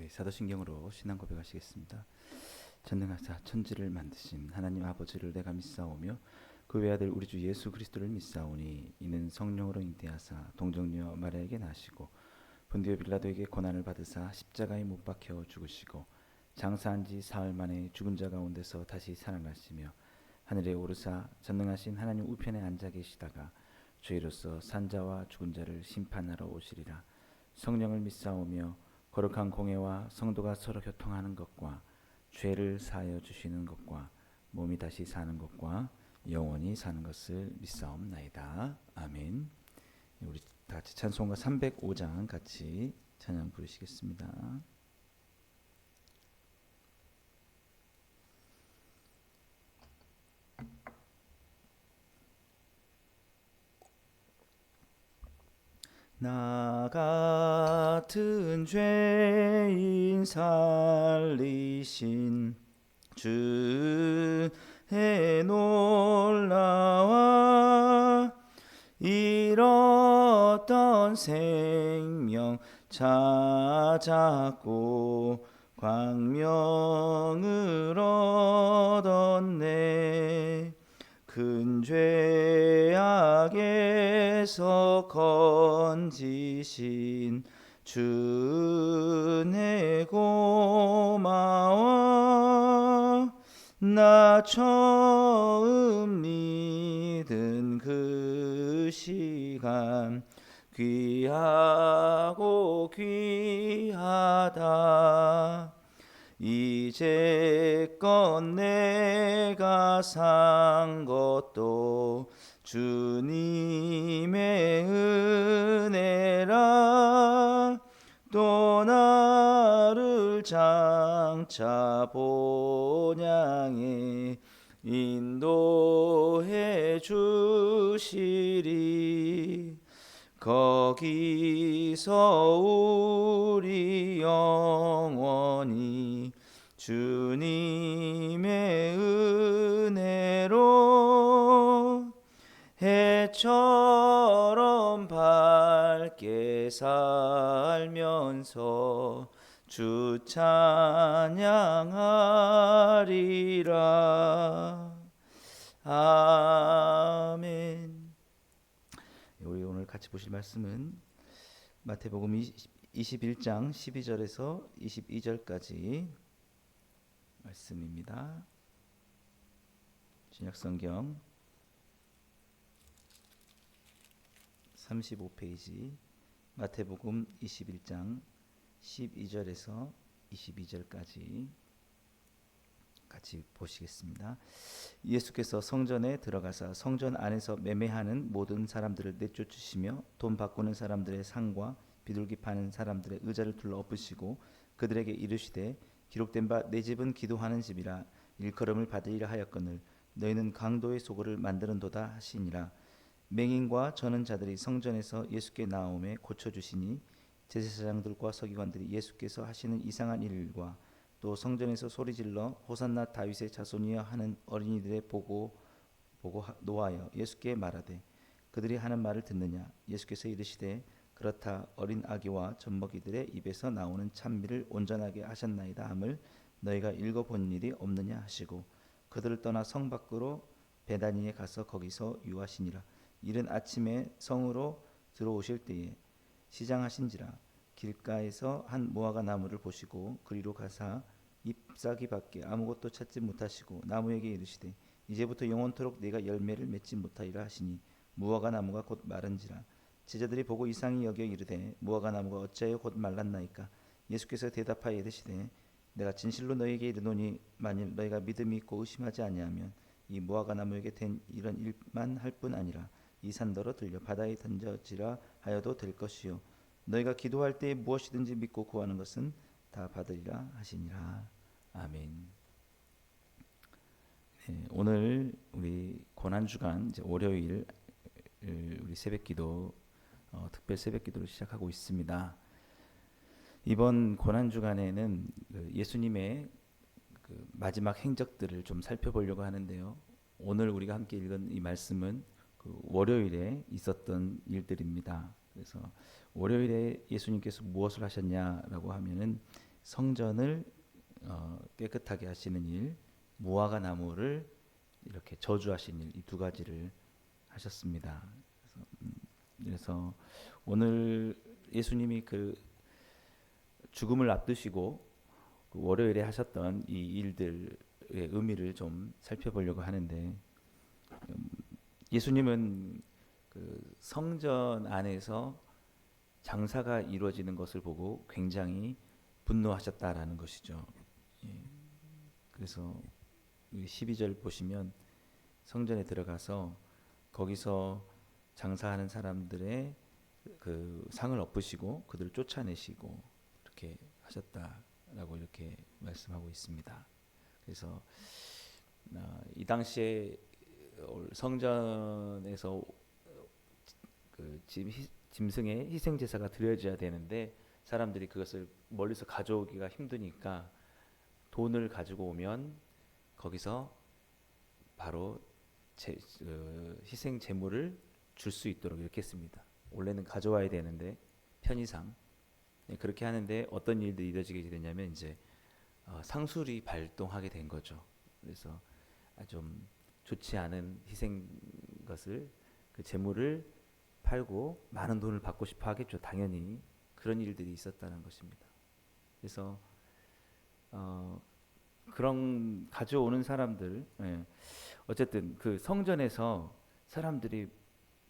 우리 사도신경으로 신앙 고백하시겠습니다. 전능하사 천지를 만드신 하나님 아버지를 내가 믿사오며 그 외아들 우리 주 예수 그리스도를 믿사오니 이는 성령으로 잉태하사 동정녀 마리아에게 나시고 본디오 빌라도에게 고난을 받으사 십자가에 못 박혀 죽으시고 장사한 지 사흘 만에 죽은 자 가운데서 다시 살아나시며 하늘에 오르사 전능하신 하나님 우편에 앉아 계시다가 죄로서 산자와 죽은 자를 심판하러 오시리라. 성령을 믿사오며 거룩한 공회와 성도가 서로 교통하는 것과 죄를 사하여 주시는 것과 몸이 다시 사는 것과 영원히 사는 것을 믿사옵나이다. 아멘. 우리 다 같이 찬송가 305장 같이 찬양 부르시겠습니다. 나 같은 죄인 살리신 주의 놀라와 잃었던 생명 찾았고 광명을 얻었네. 큰 죄악에서 건지신 주네 고마워. 나 처음 믿은 그 시간 귀하고 귀하다. 이제껏 내가 산 것도 주님의 은혜라. 또 나를 장차 본향에 인도해 주시리. 거기서 우리 영원히 주님의 은혜로 해처럼 밝게 살면서 주 찬양하리라. 아멘. 우리 오늘 같이 보실 말씀은 마태복음 21장 12절에서 22절까지 말씀입니다. 신약성경 35페이지 마태복음 21장 12절에서 22절까지 같이 보시겠습니다. 예수께서 성전에 들어가사 성전 안에서 매매하는 모든 사람들을 내쫓으시며 돈 바꾸는 사람들의 상과 비둘기 파는 사람들의 의자를 둘러 엎으시고 그들에게 이르시되 기록된 바 내 집은 기도하는 집이라 일컬음을 받으리라 하였거늘 너희는 강도의 소굴을 만드는도다 하시니라. 맹인과 저는 자들이 성전에서 예수께 나오매 고쳐주시니 제사장들과 서기관들이 예수께서 하시는 이상한 일과 또 성전에서 소리질러 호산나 다윗의 자손이여 하는 어린이들의 보고 노하여 예수께 말하되 그들이 하는 말을 듣느냐. 예수께서 이르시되 그렇다. 어린 아기와 젖먹이들의 입에서 나오는 찬미를 온전하게 하셨나이다 함을 너희가 읽어본 일이 없느냐 하시고 그들을 떠나 성 밖으로 베다니에 가서 거기서 유하시니라. 이른 아침에 성으로 들어오실 때에 시장하신지라. 길가에서 한 무화과 나무를 보시고 그리로 가사 잎사귀밖에 아무것도 찾지 못하시고 나무에게 이르시되 이제부터 영원토록 네가 열매를 맺지 못하리라 하시니 무화과 나무가 곧 마른지라. 제자들이 보고 이상히 여겨 이르되 무화과 나무가 어찌하여 곧 말랐나이까. 예수께서 대답하여 이르시되 내가 진실로 너희에게 이르노니 만일 너희가 믿음이 있고 의심하지 아니하면 이 무화과 나무에게 된 이런 일만 할 뿐 아니라 이 산더러 들려 바다에 던져지라 하여도 될 것이요 너희가 기도할 때에 무엇이든지 믿고 구하는 것은 다 받으리라 하시니라. 아멘. 네, 오늘 우리 고난주간 이제 월요일 우리 새벽기도 특별 새벽기도를 시작하고 있습니다. 이번 고난주간에는 예수님의 마지막 행적들을 좀 살펴보려고 하는데요. 오늘 우리가 함께 읽은 이 말씀은 월요일에 있었던 일들입니다. 그래서 월요일에 예수님께서 무엇을 하셨냐라고 하면은 성전을 깨끗하게 하시는 일, 무화과 나무를 이렇게 저주하신 일, 이 두 가지를 하셨습니다. 그래서 오늘 예수님이 그 죽음을 앞두시고 그 월요일에 하셨던 이 일들의 의미를 좀 살펴보려고 하는데, 예수님은 그 성전 안에서 장사가 이루어지는 것을 보고 굉장히 분노하셨다라는 것이죠. 예. 그래서 12절 보시면 성전에 들어가서 거기서 장사하는 사람들의 그 상을 엎으시고 그들을 쫓아내시고 이렇게 하셨다라고 이렇게 말씀하고 있습니다. 그래서 이 당시에 성전에서 그 짐승의 희생 제사가 드려져야 되는데 사람들이 그것을 멀리서 가져오기가 힘드니까 돈을 가지고 오면 거기서 바로 희생 제물을 줄 수 있도록 이렇게 했습니다. 원래는 가져와야 되는데 편의상 그렇게 하는데 어떤 일들이 이루어지게 되냐면 이제 상술이 발동하게 된 거죠. 그래서 좀 좋지 않은 희생 것을 그 제물을 팔고 많은 돈을 받고 싶어 하겠죠. 당연히 그런 일들이 있었다는 것입니다. 그래서 그런 가져오는 사람들, 어쨌든 그 성전에서 사람들이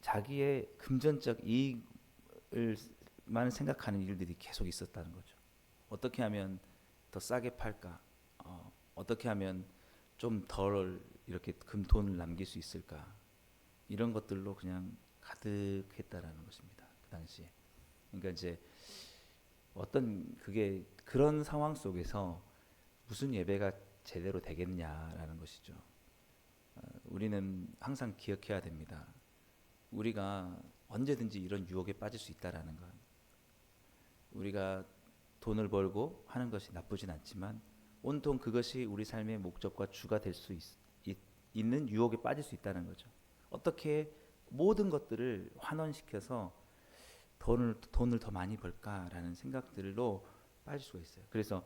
자기의 금전적 이익을만 생각하는 일들이 계속 있었다는 거죠. 어떻게 하면 더 싸게 팔까? 어떻게 하면 좀 덜 이렇게 금돈을 남길 수 있을까? 이런 것들로 그냥 가득했다라는 것입니다. 그 당시에. 그러니까 이제 어떤 그게 그런 상황 속에서 무슨 예배가 제대로 되겠냐라는 것이죠. 우리는 항상 기억해야 됩니다. 우리가 언제든지 이런 유혹에 빠질 수 있다라는 것. 우리가 돈을 벌고 하는 것이 나쁘진 않지만 온통 그것이 우리 삶의 목적과 주가 될 수 있는 유혹에 빠질 수 있다는 거죠. 어떻게 모든 것들을 환원시켜서 돈을 더 많이 벌까라는 생각들로 빠질 수가 있어요. 그래서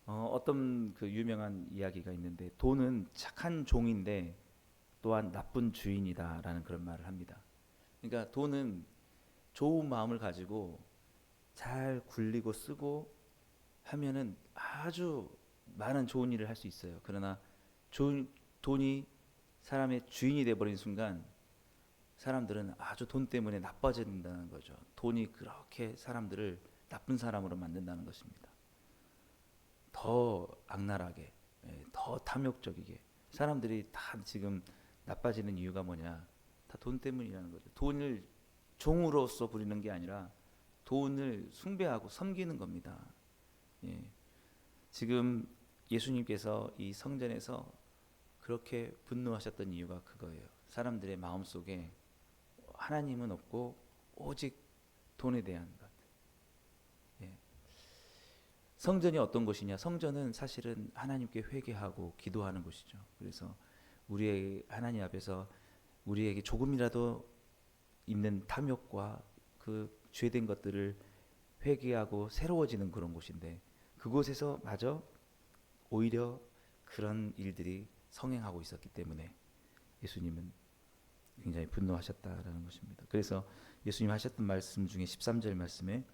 어떤 그 유명한 이야기가 있는데 돈은 착한 종인데 또한 나쁜 주인이다라는 그런 말을 합니다. 그러니까 돈은 좋은 마음을 가지고 잘 굴리고 쓰고 하면은 아주 많은 좋은 일을 할 수 있어요. 그러나 돈이 사람의 주인이 돼버린 순간 사람들은 아주 돈 때문에 나빠진다는 거죠. 돈이 그렇게 사람들을 나쁜 사람으로 만든다는 것입니다. 더 악랄하게, 더 탐욕적이게. 사람들이 다 지금 나빠지는 이유가 뭐냐? 다 돈 때문이라는 거죠. 돈을 종으로서 부리는 게 아니라 돈을 숭배하고 섬기는 겁니다. 예. 지금 예수님께서 이 성전에서 그렇게 분노하셨던 이유가 그거예요. 사람들의 마음속에 하나님은 없고 오직 돈에 대한 것. 예. 성전이 어떤 곳이냐? 성전은 사실은 하나님께 회개하고 기도하는 곳이죠. 그래서 우리의 하나님 앞에서 우리에게 조금이라도 있는 탐욕과 그 죄된 것들을 회개하고 새로워지는 그런 곳인데 그곳에서 마저 오히려 그런 일들이 성행하고 있었기 때문에 예수님은 굉장히 분노하셨다라는 것입니다. 그래서 예수님 하셨던 말씀 중에 13절 말씀에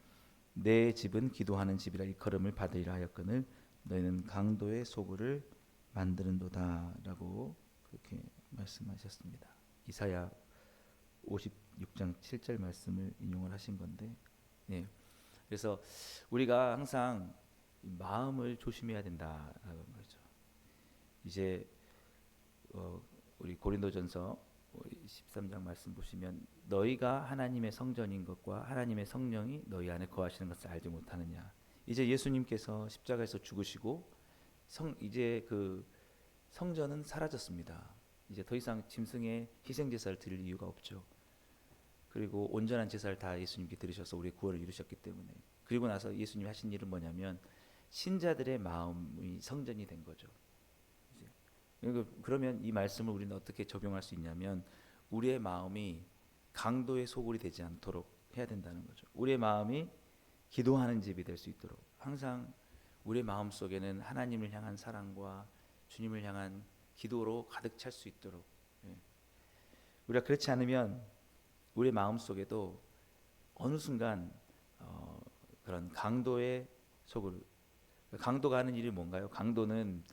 내 집은 기도하는 집이라 일컬음을 받으리라 하였거늘 너희는 강도의 소굴을 만드는도다라고 그렇게 말씀하셨습니다. 이사야 56장 7절 말씀을 인용을 하신 건데, 예. 그래서 우리가 항상 마음을 조심해야 된다라는 거죠. 이제 우리 고린도전서 13장 말씀 보시면 너희가 하나님의 성전인 것과 하나님의 성령이 너희 안에 거하시는 것을 알지 못하느냐. 이제 예수님께서 십자가에서 죽으시고 이제 그 성전은 사라졌습니다. 이제 더 이상 짐승의 희생 제사를 드릴 이유가 없죠. 그리고 온전한 제사를 다 예수님께 드리셔서 우리의 구원을 이루셨기 때문에. 그리고 나서 예수님이 하신 일은 뭐냐면 신자들의 마음이 성전이 된 거죠. 그러면 이 말씀을 우리는 어떻게 적용할 수 있냐면 우리의 마음이 강도의 소굴이 되지 않도록 해야 된다는 거죠. 우리의 마음이 기도하는 집이 될 수 있도록 항상 우리의 마음 속에는 하나님을 향한 사랑과 주님을 향한 기도로 가득 찰 수 있도록, 예. 우리가 그렇지 않으면 우리의 마음 속에도 어느 순간 그런 강도의 속을, 강도가 하는 일이 뭔가요? 강도는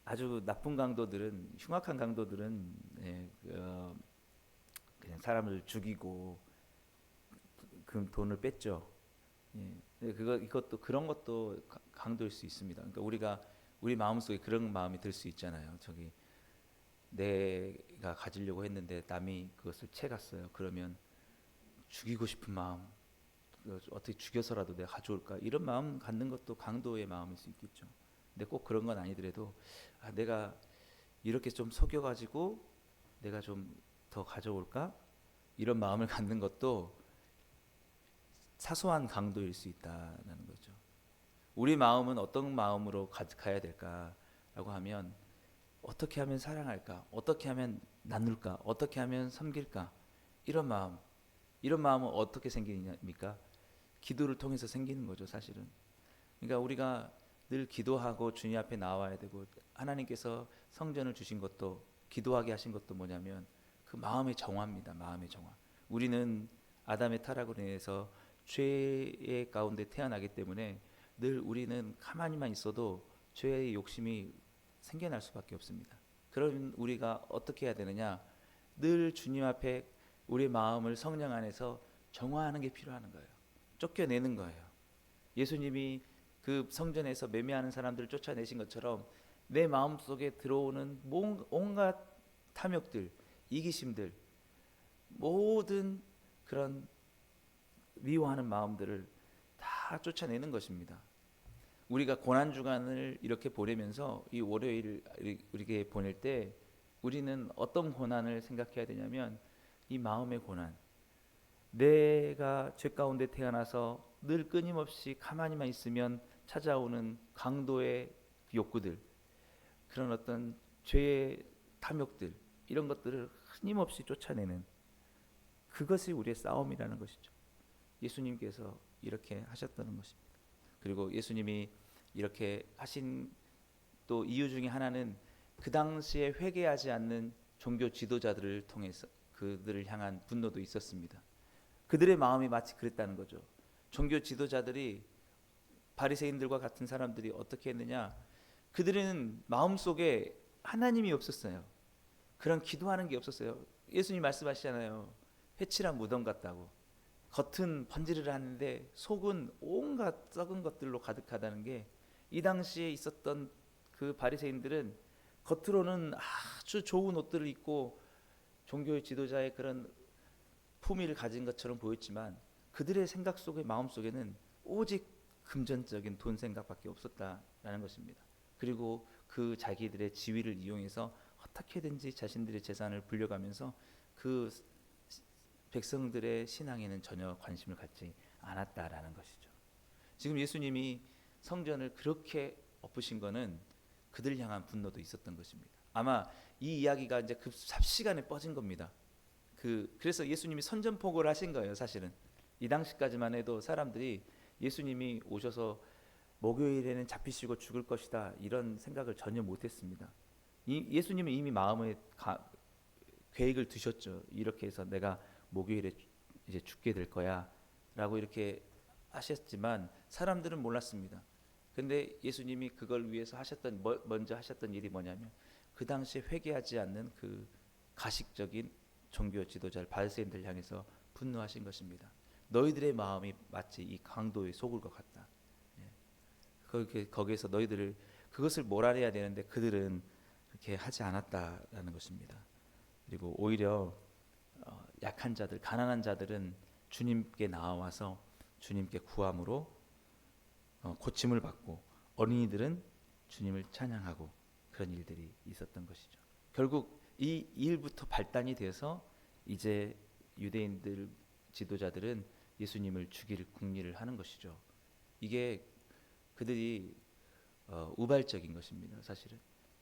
아주 나쁜 강도들은, 흉악한 강도들은, 예, 그냥 사람을 죽이고 그 돈을 뺐죠. 예, 이것도 그런 것도 강도일 수 있습니다. 그러니까 우리가 우리 마음 속에 그런 마음이 들 수 있잖아요. 저기 내가 가지려고 했는데 남이 그것을 채갔어요. 그러면 죽이고 싶은 마음, 어떻게 죽여서라도 내가 가져올까, 이런 마음 갖는 것도 강도의 마음일 수 있겠죠. 근데 꼭 그런 건 아니더라도 내가 이렇게 좀 속여가지고 내가 좀 더 가져올까, 이런 마음을 갖는 것도 사소한 강도일 수 있다는 거죠. 우리 마음은 어떤 마음으로 가야 될까라고 하면, 어떻게 하면 사랑할까, 어떻게 하면 나눌까, 어떻게 하면 섬길까, 이런 마음, 이런 마음은 어떻게 생기니까 기도를 통해서 생기는 거죠, 사실은. 그러니까 우리가 늘 기도하고 주님 앞에 나와야 되고, 하나님께서 성전을 주신 것도, 기도하게 하신 것도 뭐냐면 그 마음의 정화입니다. 마음의 정화. 우리는 아담의 타락으로 인해서 죄의 가운데 태어나기 때문에 늘 우리는 가만히만 있어도 죄의 욕심이 생겨날 수밖에 없습니다. 그럼 우리가 어떻게 해야 되느냐? 늘 주님 앞에 우리의 마음을 성령 안에서 정화하는 게 필요한 거예요. 쫓겨내는 거예요. 예수님이 그 성전에서 매매하는 사람들을 쫓아내신 것처럼 내 마음 속에 들어오는 온갖 탐욕들, 이기심들, 모든 그런 미워하는 마음들을 다 쫓아내는 것입니다. 우리가 고난 주간을 이렇게 보내면서 이 월요일 이렇게 보낼 때 우리는 어떤 고난을 생각해야 되냐면, 이 마음의 고난, 내가 죄 가운데 태어나서 늘 끊임없이 가만히만 있으면 찾아오는 강도의 욕구들, 그런 어떤 죄의 탐욕들, 이런 것들을 끊임없이 쫓아내는, 그것이 우리의 싸움이라는 것이죠. 예수님께서 이렇게 하셨다는 것입니다. 그리고 예수님이 이렇게 하신 또 이유 중에 하나는 그 당시에 회개하지 않는 종교 지도자들을 통해서 그들을 향한 분노도 있었습니다. 그들의 마음이 마치 그랬다는 거죠. 종교 지도자들이, 바리새인들과 같은 사람들이 어떻게 했느냐? 그들은 마음속에 하나님이 없었어요. 그런 기도하는 게 없었어요. 예수님 말씀하시잖아요. 회칠한 무덤 같다고. 겉은 번지르르 하는데 속은 온갖 썩은 것들로 가득하다는 게, 이 당시에 있었던 그 바리새인들은 겉으로는 아주 좋은 옷들을 입고 종교의 지도자의 그런 품위를 가진 것처럼 보였지만 그들의 생각 속에, 마음 속에는 오직 금전적인 돈 생각밖에 없었다라는 것입니다. 그리고 그 자기들의 지위를 이용해서 어떻게든지 자신들의 재산을 불려가면서 그 백성들의 신앙에는 전혀 관심을 갖지 않았다라는 것이죠. 지금 예수님이 성전을 그렇게 엎으신 거는 그들 향한 분노도 있었던 것입니다. 아마 이 이야기가 이제 급삽시간에 뻗은 겁니다. 그래서 예수님이 선전포고를 하신 거예요. 사실은 이 당시까지만 해도 사람들이 예수님이 오셔서 목요일에는 잡히시고 죽을 것이다, 이런 생각을 전혀 못했습니다. 예수님은 이미 마음에 계획을 두셨죠. 이렇게 해서 내가 목요일에 이제 죽게 될 거야라고 이렇게 하셨지만 사람들은 몰랐습니다. 근데 예수님이 그걸 위해서 먼저 하셨던 일이 뭐냐면, 그 당시에 회개하지 않는 그 가식적인 종교 지도자를, 바리새인들 향해서 분노하신 것입니다. 너희들의 마음이 마치 이 강도에 속을 것 같다. 거기에서 너희들을, 그것을 몰아내야 되는데 그들은 그렇게 하지 않았다라는 것입니다. 그리고 오히려 약한 자들, 가난한 자들은 주님께 나와서 주님께 구함으로 고침을 받고, 어린이들은 주님을 찬양하고, 그런 일들이 있었던 것이죠. 결국 이 일부터 발단이 돼서 이제 유대인들 지도자들은 예수님을 죽일 궁리를 하는 것이죠. 이게 그들이 우발적인 것입니다. 사실은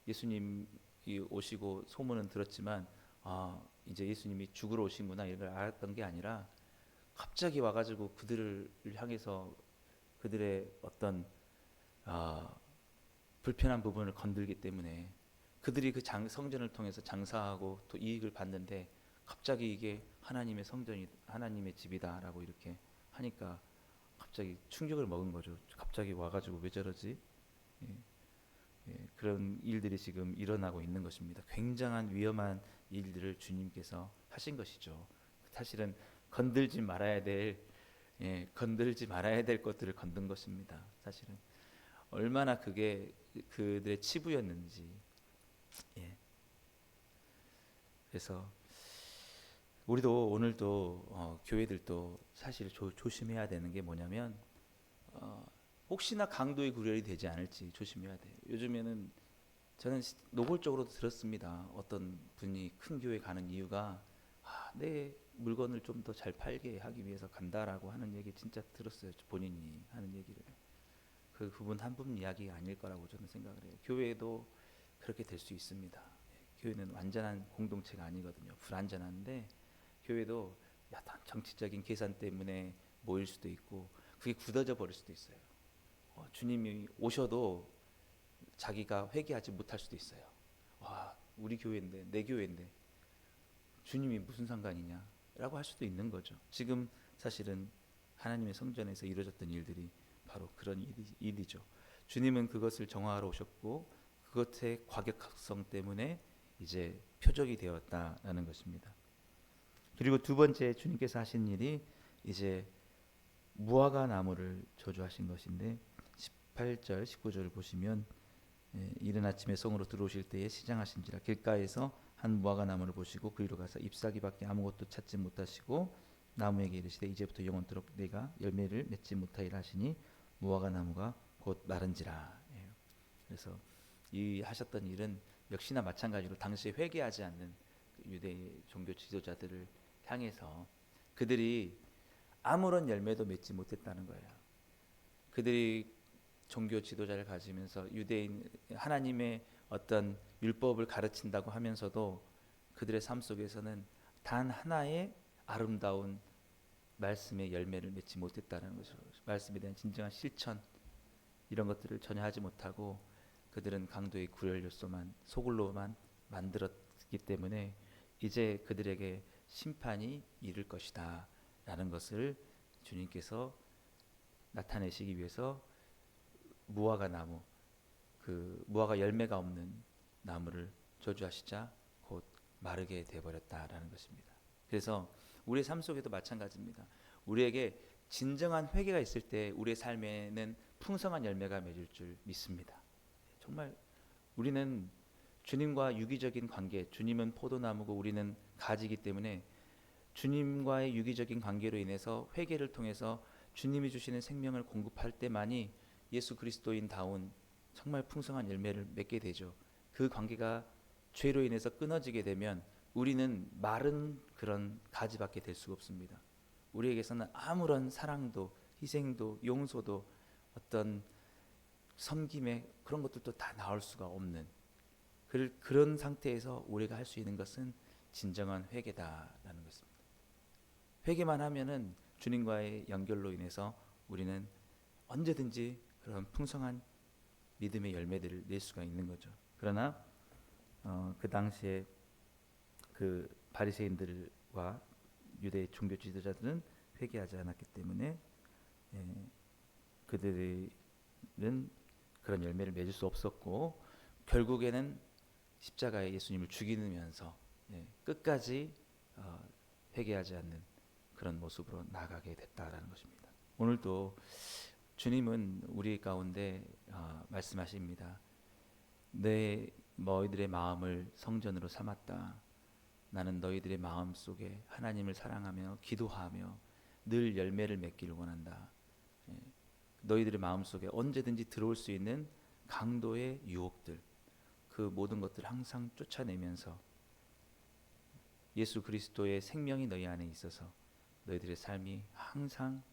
예수님이 오시고 소문은 들었지만 이제 예수님이 죽으러 오신구나, 이걸 알았던 게 아니라 갑자기 와가지고 그들을 향해서 그들의 어떤 아, 불편한 부분을 건들기 때문에 그들이 그 성전을 통해서 장사하고 또 이익을 받는데 갑자기 이게 하나님의 성전이 하나님의 집이다라고 이렇게 하니까 갑자기 충격을 먹은 거죠. 갑자기 와가지고 왜 저러지? 예, 그런 일들이 지금 일어나고 있는 것입니다. 굉장한 위험한 일들을 주님께서 하신 것이죠. 사실은 건들지 말아야 될 건들지 말아야 될 것들을 건든 것입니다. 사실은 얼마나 그게 그들의 치부였는지. 예. 그래서 우리도 오늘도 교회들도 사실 조심해야 되는 게 뭐냐면 혹시나 강도의 구별이 되지 않을지 조심해야 돼요. 요즘에는 저는 노골적으로 들었습니다. 어떤 분이 큰 교회 가는 이유가 내 물건을 좀 더 잘 팔게 하기 위해서 간다라고 하는 얘기 진짜 들었어요. 본인이 하는 얘기를. 그 부분 한 분 이야기가 아닐 거라고 저는 생각을 해요. 교회도 그렇게 될 수 있습니다. 교회는 완전한 공동체가 아니거든요. 불완전한데 교회도 어떤 정치적인 계산 때문에 모일 수도 있고 그게 굳어져 버릴 수도 있어요. 주님이 오셔도 자기가 회개하지 못할 수도 있어요. 와, 우리 교회인데 내 교회인데 주님이 무슨 상관이냐라고 할 수도 있는 거죠. 지금 사실은 하나님의 성전에서 이루어졌던 일들이 바로 그런 일이죠. 주님은 그것을 정화하러 오셨고 그것의 과격성 때문에 이제 표적이 되었다라는 것입니다. 그리고 두 번째 주님께서 하신 일이 이제 무화과 나무를 저주하신 것인데 18절 19절을 보시면 이른 아침에 성으로 들어오실 때에 시장하신지라 길가에서 한 무화과 나무를 보시고 그리로 가서 잎사귀밖에 아무것도 찾지 못하시고 나무에게 이르시되 이제부터 영원토록 내가 열매를 맺지 못하리라 하시니 무화과 나무가 곧 마른지라. 그래서 이 하셨던 일은 역시나 마찬가지로 당시에 회개하지 않는 유대 종교 지도자들을 향해서 그들이 아무런 열매도 맺지 못했다는 거예요. 그들이 종교 지도자를 가지면서 유대인 하나님의 어떤 율법을 가르친다고 하면서도 그들의 삶 속에서는 단 하나의 아름다운 말씀의 열매를 맺지 못했다는 것이죠. 말씀에 대한 진정한 실천 이런 것들을 전혀 하지 못하고 그들은 강도의 구별 요소만 소굴로만 만들었기 때문에 이제 그들에게 심판이 이를 것이다 라는 것을 주님께서 나타내시기 위해서 무화과 나무 그 무화과 열매가 없는 나무를 저주하시자 곧 마르게 되어버렸다라는 것입니다. 그래서 우리의 삶 속에도 마찬가지입니다. 우리에게 진정한 회개가 있을 때 우리의 삶에는 풍성한 열매가 맺을 줄 믿습니다. 정말 우리는 주님과 유기적인 관계, 주님은 포도나무고 우리는 가지이기 때문에 주님과의 유기적인 관계로 인해서 회개를 통해서 주님이 주시는 생명을 공급할 때만이 예수 그리스도인다운 정말 풍성한 열매를 맺게 되죠. 그 관계가 죄로 인해서 끊어지게 되면 우리는 마른 그런 가지밖에 될 수가 없습니다. 우리에게서는 아무런 사랑도 희생도 용서도 어떤 섬김의 그런 것들도 다 나올 수가 없는 그런 상태에서 우리가 할 수 있는 것은 진정한 회개다라는 것입니다. 회개만 하면은 주님과의 연결로 인해서 우리는 언제든지 그런 풍성한 믿음의 열매들을 낼 수가 있는 거죠. 그러나 그 당시에 그 바리새인들과 유대 종교 지도자들은 회개하지 않았기 때문에 그들은 그런 열매를 맺을 수 없었고 결국에는 십자가에 예수님을 죽이면서 끝까지 회개하지 않는 그런 모습으로 나가게 됐다라는 것입니다. 오늘도 주님은 우리 가운데 말씀하십니다. 너희들의 마음을 성전으로 삼았다. 나는 너희들의 마음 속에 하나님을 사랑하며 기도하며 늘 열매를 맺기를 원한다. 너희들의 마음 속에 언제든지 들어올 수 있는 강도의 유혹들 그 모든 것들을 항상 쫓아내면서 예수 그리스도의 생명이 너희 안에 있어서 너희들의 삶이 항상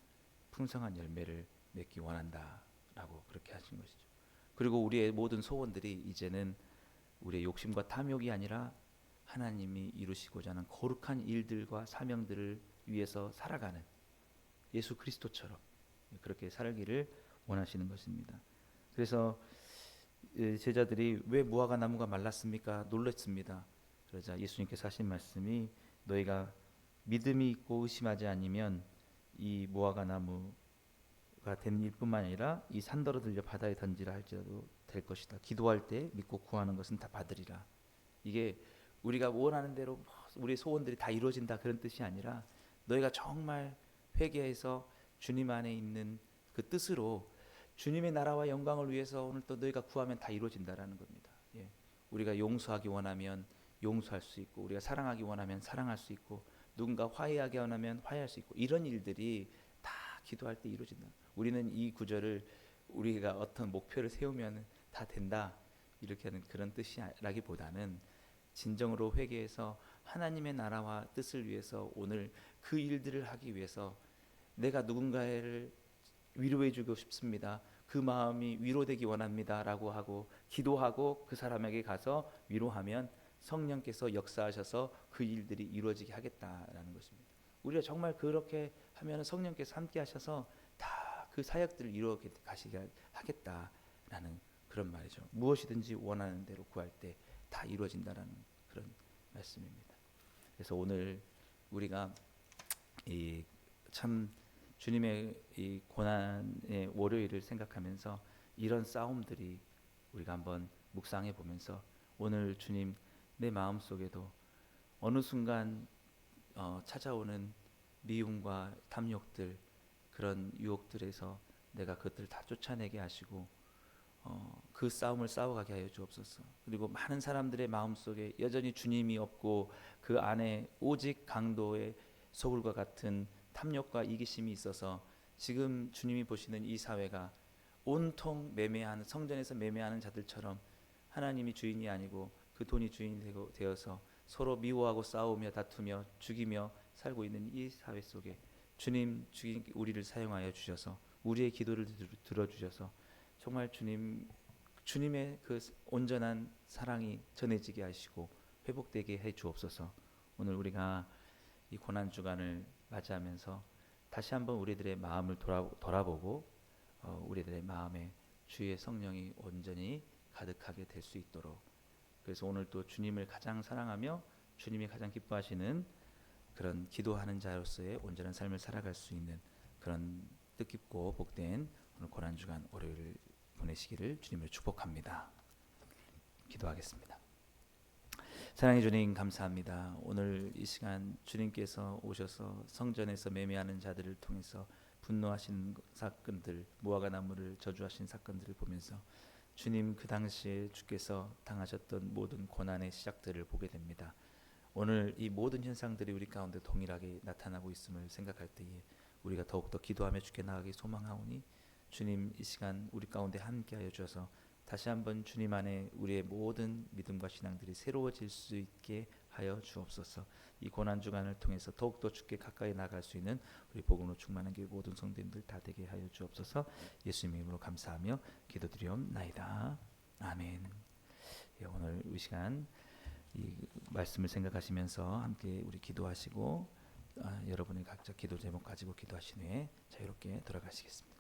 풍성한 열매를 맺기 원한다라고 그렇게 하신 것이죠. 그리고 우리의 모든 소원들이 이제는 우리의 욕심과 탐욕이 아니라 하나님이 이루시고자 하는 거룩한 일들과 사명들을 위해서 살아가는 예수 그리스도처럼 그렇게 살기를 원하시는 것입니다. 그래서 제자들이 왜 무화과 나무가 말랐습니까? 놀랐습니다. 그러자 예수님께서 하신 말씀이 너희가 믿음이 있고 의심하지 않으면 이 무화과 나무가 되는 일뿐만 아니라 이 산더러 들려 바다에 던지라 할지라도 될 것이다. 기도할 때 믿고 구하는 것은 다 받으리라. 이게 우리가 원하는 대로 우리의 소원들이 다 이루어진다 그런 뜻이 아니라 너희가 정말 회개해서 주님 안에 있는 그 뜻으로 주님의 나라와 영광을 위해서 오늘 또 너희가 구하면 다 이루어진다라는 겁니다. 예. 우리가 용서하기 원하면 용서할 수 있고 우리가 사랑하기 원하면 사랑할 수 있고 누군가 화해하기 원하면 화해할 수 있고 이런 일들이 다 기도할 때 이루어진다. 우리는 이 구절을 우리가 어떤 목표를 세우면 다 된다 이렇게 하는 그런 뜻이라기보다는 진정으로 회개해서 하나님의 나라와 뜻을 위해서 오늘 그 일들을 하기 위해서 내가 누군가를 위로해 주고 싶습니다. 그 마음이 위로되기 원합니다라고 하고 기도하고 그 사람에게 가서 위로하면 성령께서 역사하셔서 그 일들이 이루어지게 하겠다라는 것입니다. 우리가 정말 그렇게 하면 성령께서 함께 하셔서 다 그 사역들을 이루어 가시게 하겠다라는 그런 말이죠. 무엇이든지 원하는 대로 구할 때 다 이루어진다라는 그런 말씀입니다. 그래서 오늘 우리가 참 주님의 이 고난의 월요일을 생각하면서 이런 싸움들이 우리가 한번 묵상해 보면서 오늘 주님 내 마음 속에도 어느 순간 찾아오는 미움과 탐욕들 그런 유혹들에서 내가 그것들을 다 쫓아내게 하시고 그 싸움을 싸워가게 하여 주옵소서. 그리고 많은 사람들의 마음 속에 여전히 주님이 없고 그 안에 오직 강도의 소굴과 같은 탐욕과 이기심이 있어서 지금 주님이 보시는 이 사회가 온통 매매하는 성전에서 매매하는 자들처럼 하나님이 주인이 아니고 그 돈이 주인이 되어서 서로 미워하고 싸우며 다투며 죽이며 살고 있는 이 사회 속에 주님 우리를 사용하여 주셔서 우리의 기도를 들어주셔서 정말 주님의 그 온전한 사랑이 전해지게 하시고 회복되게 해 주옵소서. 오늘 우리가 이 고난 주간을 맞이하면서 다시 한번 우리들의 마음을 돌아보고 우리들의 마음에 주의 성령이 온전히 가득하게 될 수 있도록 그래서 오늘 또 주님을 가장 사랑하며 주님이 가장 기뻐하시는 그런 기도하는 자로서의 온전한 삶을 살아갈 수 있는 그런 뜻깊고 복된 오늘 고난 주간 월요일을 보내시기를 주님으로 축복합니다. 기도하겠습니다. 사랑해 주님 감사합니다. 오늘 이 시간 주님께서 오셔서 성전에서 매매하는 자들을 통해서 분노하신 사건들, 무화과 나무를 저주하신 사건들을 보면서 주님 그 당시에 주께서 당하셨던 모든 고난의 시작들을 보게 됩니다. 오늘 이 모든 현상들이 우리 가운데 동일하게 나타나고 있음을 생각할 때에 우리가 더욱더 기도하며 주께 나아가기 소망하오니 주님 이 시간 우리 가운데 함께하여 주셔서 다시 한번 주님 안에 우리의 모든 믿음과 신앙들이 새로워질 수 있게 하여 주옵소서. 이 고난 주간을 통해서 더욱더 주께 가까이 나갈 수 있는 우리 복음으로 충만한 게 모든 성도님들 다 되게 하여 주옵소서. 예수님 이름으로 감사하며 기도드리옵나이다. 아멘. 예, 오늘 이 시간 이 말씀을 생각하시면서 함께 우리 기도하시고 여러분의 각자 기도 제목 가지고 기도하신 후에 자유롭게 돌아가시겠습니다.